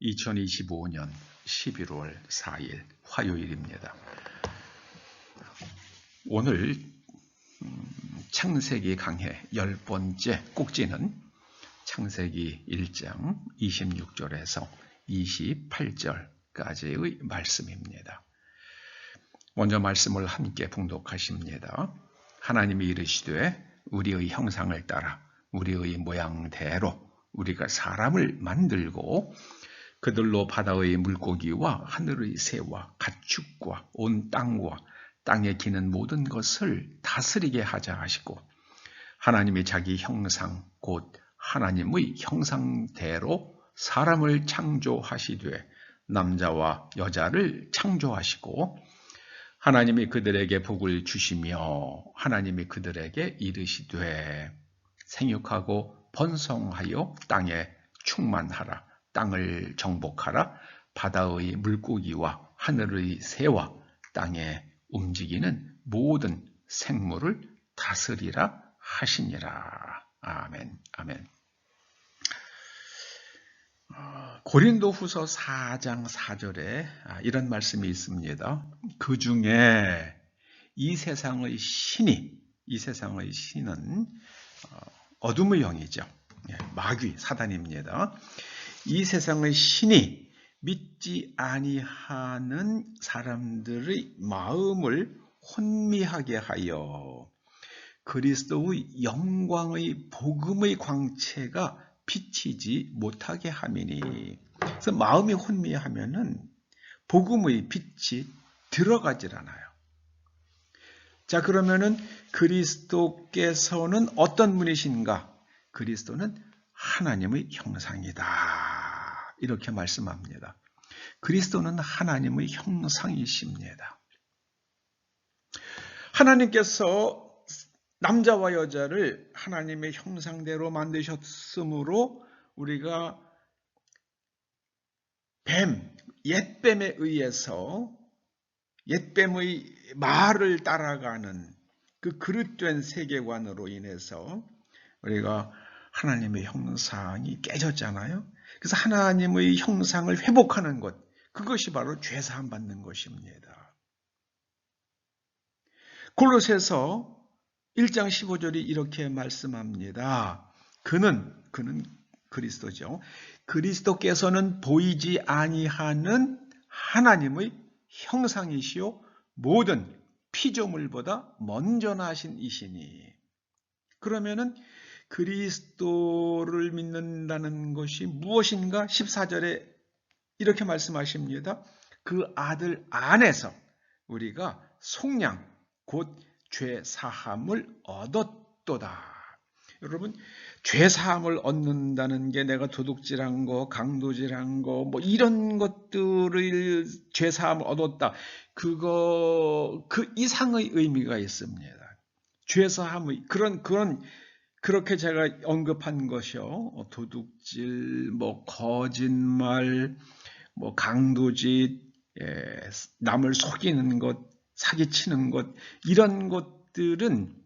2025년 11월 4일 화요일입니다. 오늘 창세기 강해 10번째 꼭지는 창세기 1장 26절에서 28절까지의 말씀입니다. 먼저 말씀을 함께 봉독하십니다. 하나님이 이르시되 우리의 형상을 따라 우리의 모양대로 우리가 사람을 만들고 그들로 바다의 물고기와 하늘의 새와 가축과 온 땅과 땅에 기는 모든 것을 다스리게 하자 하시고, 하나님이 자기 형상 곧 하나님의 형상대로 사람을 창조하시되 남자와 여자를 창조하시고, 하나님이 그들에게 복을 주시며 하나님이 그들에게 이르시되 생육하고 번성하여 땅에 충만하라, 땅을 정복하라, 바다의 물고기와 하늘의 새와 땅에 움직이는 모든 생물을 다스리라 하시니라. 아멘. 아멘. 고린도후서 4장 4절에 이런 말씀이 있습니다. 그 중에 이 세상의 신은 어둠의 영이죠. 마귀, 사단입니다. 이 세상의 신이 믿지 아니하는 사람들의 마음을 혼미하게 하여 그리스도의 영광의 복음의 광채가 비치지 못하게 함이니. 그래서 마음이 혼미하면은 복음의 빛이 들어가질 않아요. 자, 그러면은 그리스도께서는 어떤 분이신가? 그리스도는 하나님의 형상이다. 이렇게 말씀합니다. 그리스도는 하나님의 형상이십니다. 하나님께서 남자와 여자를 하나님의 형상대로 만드셨으므로 우리가 옛뱀에 의해서 옛뱀의 말을 따라가는 그 그릇된 세계관으로 인해서 우리가 하나님의 형상이 깨졌잖아요. 그래서 하나님의 형상을 회복하는 것, 그것이 바로 죄사함 받는 것입니다. 골로새서 1장 15절이 이렇게 말씀합니다. 그는 그리스도죠. 그리스도께서는 보이지 아니하는 하나님의 형상이시요 모든 피조물보다 먼저 나신 이시니. 그러면은 그리스도를 믿는다는 것이 무엇인가? 14절에 이렇게 말씀하십니다. 그 아들 안에서 우리가 속량 곧 죄사함을 얻었도다. 여러분, 죄사함을 얻는다는 게 내가 도둑질한 거, 강도질한 거, 뭐 이런 것들을 죄사함을 얻었다. 그 이상의 의미가 있습니다. 죄사함의 그렇게 제가 언급한 것이요. 도둑질, 거짓말, 강도짓, 남을 속이는 것, 사기치는 것, 이런 것들은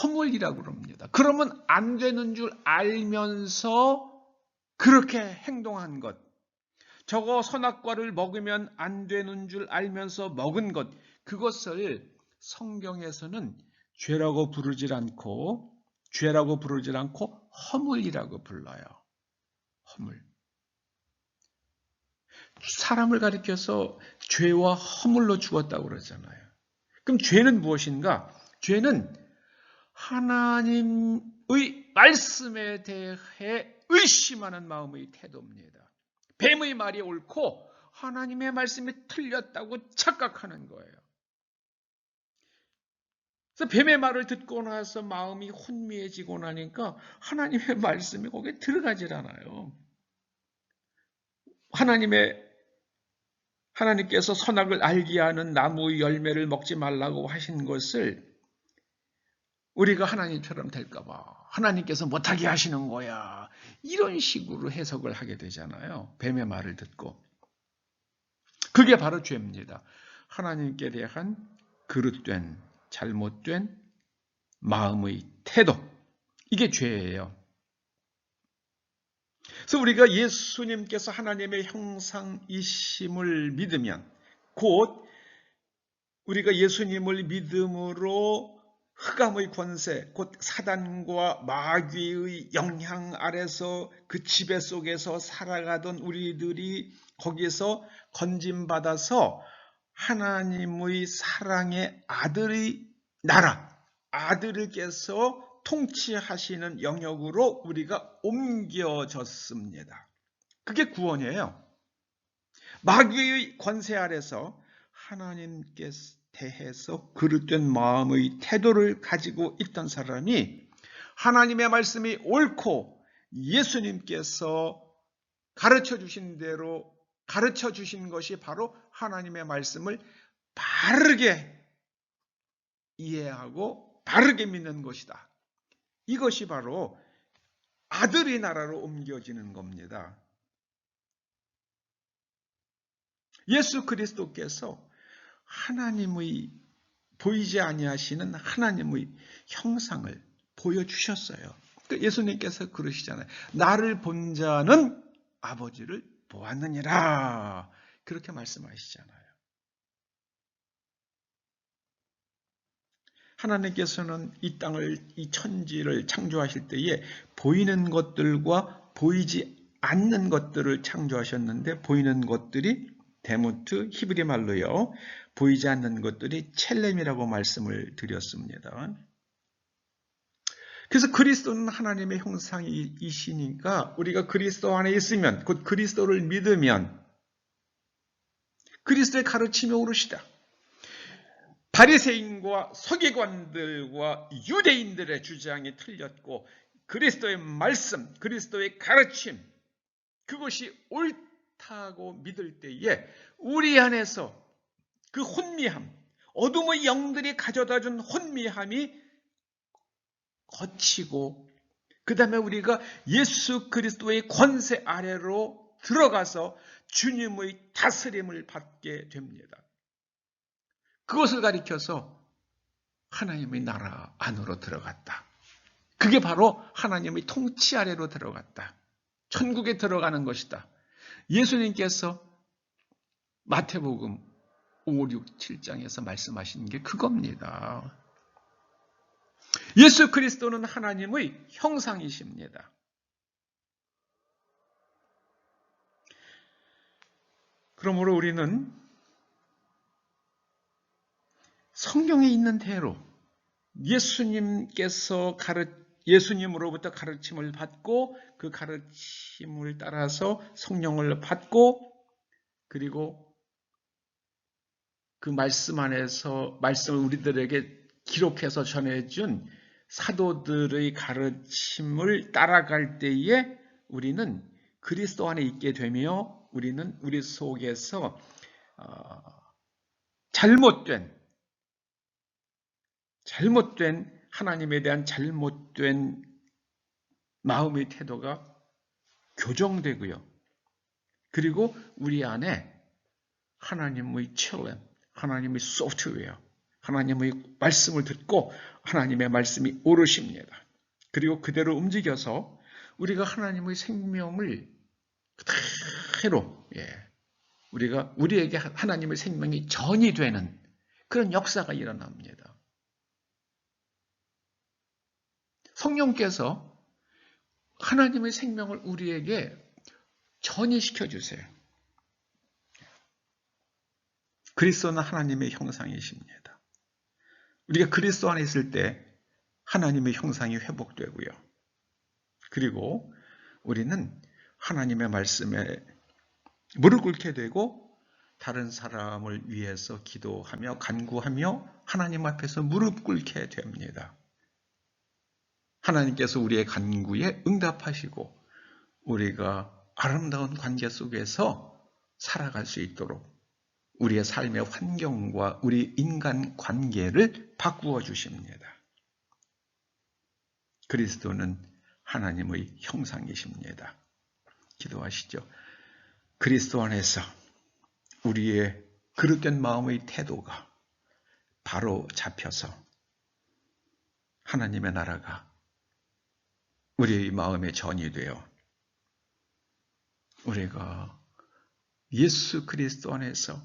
허물이라고 그럽니다. 그러면 안 되는 줄 알면서 그렇게 행동한 것, 저거 선악과를 먹으면 안 되는 줄 알면서 먹은 것, 그것을 성경에서는 죄라고 부르질 않고 허물이라고 불러요. 허물. 사람을 가리켜서 죄와 허물로 죽었다고 그러잖아요. 그럼 죄는 무엇인가? 죄는 하나님의 말씀에 대해 의심하는 마음의 태도입니다. 뱀의 말이 옳고 하나님의 말씀이 틀렸다고 착각하는 거예요. 그래서 뱀의 말을 듣고 나서 마음이 혼미해지고 나니까 하나님의 말씀이 거기에 들어가질 않아요. 하나님께서 선악을 알게 하는 나무의 열매를 먹지 말라고 하신 것을 우리가 하나님처럼 될까봐 하나님께서 못하게 하시는 거야, 이런 식으로 해석을 하게 되잖아요. 뱀의 말을 듣고. 그게 바로 죄입니다. 하나님께 대한 그릇된 잘못된 마음의 태도, 이게 죄예요. 그래서 우리가 예수님께서 하나님의 형상이심을 믿으면, 곧 우리가 예수님을 믿음으로 흑암의 권세, 곧 사단과 마귀의 영향 아래서 그 지배 속에서 살아가던 우리들이 거기서 건짐받아서 하나님의 사랑의 아들의 나라, 아들께서 통치하시는 영역으로 우리가 옮겨졌습니다. 그게 구원이에요. 마귀의 권세 아래서 하나님께 대해서 그릇된 마음의 태도를 가지고 있던 사람이 하나님의 말씀이 옳고 예수님께서 가르쳐 주신 대로 가르쳐 주신 것이 바로 하나님의 말씀을 바르게 이해하고 바르게 믿는 것이다. 이것이 바로 아들의 나라로 옮겨지는 겁니다. 예수 그리스도께서 하나님의 보이지 아니하시는 하나님의 형상을 보여주셨어요. 예수님께서 그러시잖아요. 나를 본 자는 아버지를 보았느니라. 그렇게 말씀하시잖아요. 하나님께서는 이 땅을, 이 천지를 창조하실 때에 보이는 것들과 보이지 않는 것들을 창조하셨는데, 보이는 것들이 데모트, 히브리 말로요, 보이지 않는 것들이 첼렘이라고 말씀을 드렸습니다. 그래서 그리스도는 하나님의 형상이시니까 우리가 그리스도 안에 있으면, 곧 그리스도를 믿으면 그리스도의 가르침이 옳으시다. 바리새인과 서기관들과 유대인들의 주장이 틀렸고 그리스도의 말씀, 그리스도의 가르침, 그것이 옳다고 믿을 때에 우리 안에서 그 혼미함, 어둠의 영들이 가져다준 혼미함이 거치고, 그 다음에 우리가 예수 그리스도의 권세 아래로 들어가서 주님의 다스림을 받게 됩니다. 그것을 가리켜서 하나님의 나라 안으로 들어갔다. 그게 바로 하나님의 통치 아래로 들어갔다. 천국에 들어가는 것이다. 예수님께서 마태복음 5, 6, 7장에서 말씀하신 게 그겁니다. 예수 그리스도는 하나님의 형상이십니다. 그러므로 우리는 성경에 있는 대로 예수님으로부터 가르침을 받고 그 가르침을 따라서 성령을 받고, 그리고 그 말씀 안에서 말씀을 우리들에게 기록해서 전해준 사도들의 가르침을 따라갈 때에 우리는 그리스도 안에 있게 되며, 우리는 우리 속에서 잘못된 하나님에 대한 잘못된 마음의 태도가 교정되고요. 그리고 우리 안에 하나님의 첼렘, 하나님의 소프트웨어, 하나님의 말씀을 듣고 하나님의 말씀이 옳으십니다. 그리고 그대로 움직여서 우리가 하나님의 생명을 그대로, 우리에게 하나님의 생명이 전이 되는 그런 역사가 일어납니다. 성령께서 하나님의 생명을 우리에게 전이시켜 주세요. 그리스도는 하나님의 형상이십니다. 우리가 그리스도 안에 있을 때 하나님의 형상이 회복되고요. 그리고 우리는 하나님의 말씀에 무릎 꿇게 되고 다른 사람을 위해서 기도하며 간구하며 하나님 앞에서 무릎 꿇게 됩니다. 하나님께서 우리의 간구에 응답하시고 우리가 아름다운 관계 속에서 살아갈 수 있도록 우리의 삶의 환경과 우리 인간 관계를 바꾸어 주십니다. 그리스도는 하나님의 형상이십니다. 기도하시죠. 그리스도 안에서 우리의 그릇된 마음의 태도가 바로 잡혀서 하나님의 나라가 우리의 마음에 전이 되어 우리가 예수 그리스도 안에서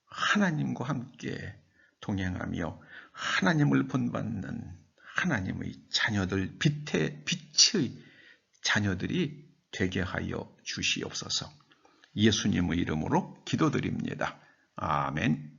하나님과 함께 동행하며 하나님을 본받는 하나님의 자녀들, 빛의 자녀들이 되게 하여 주시옵소서. 예수님의 이름으로 기도드립니다. 아멘.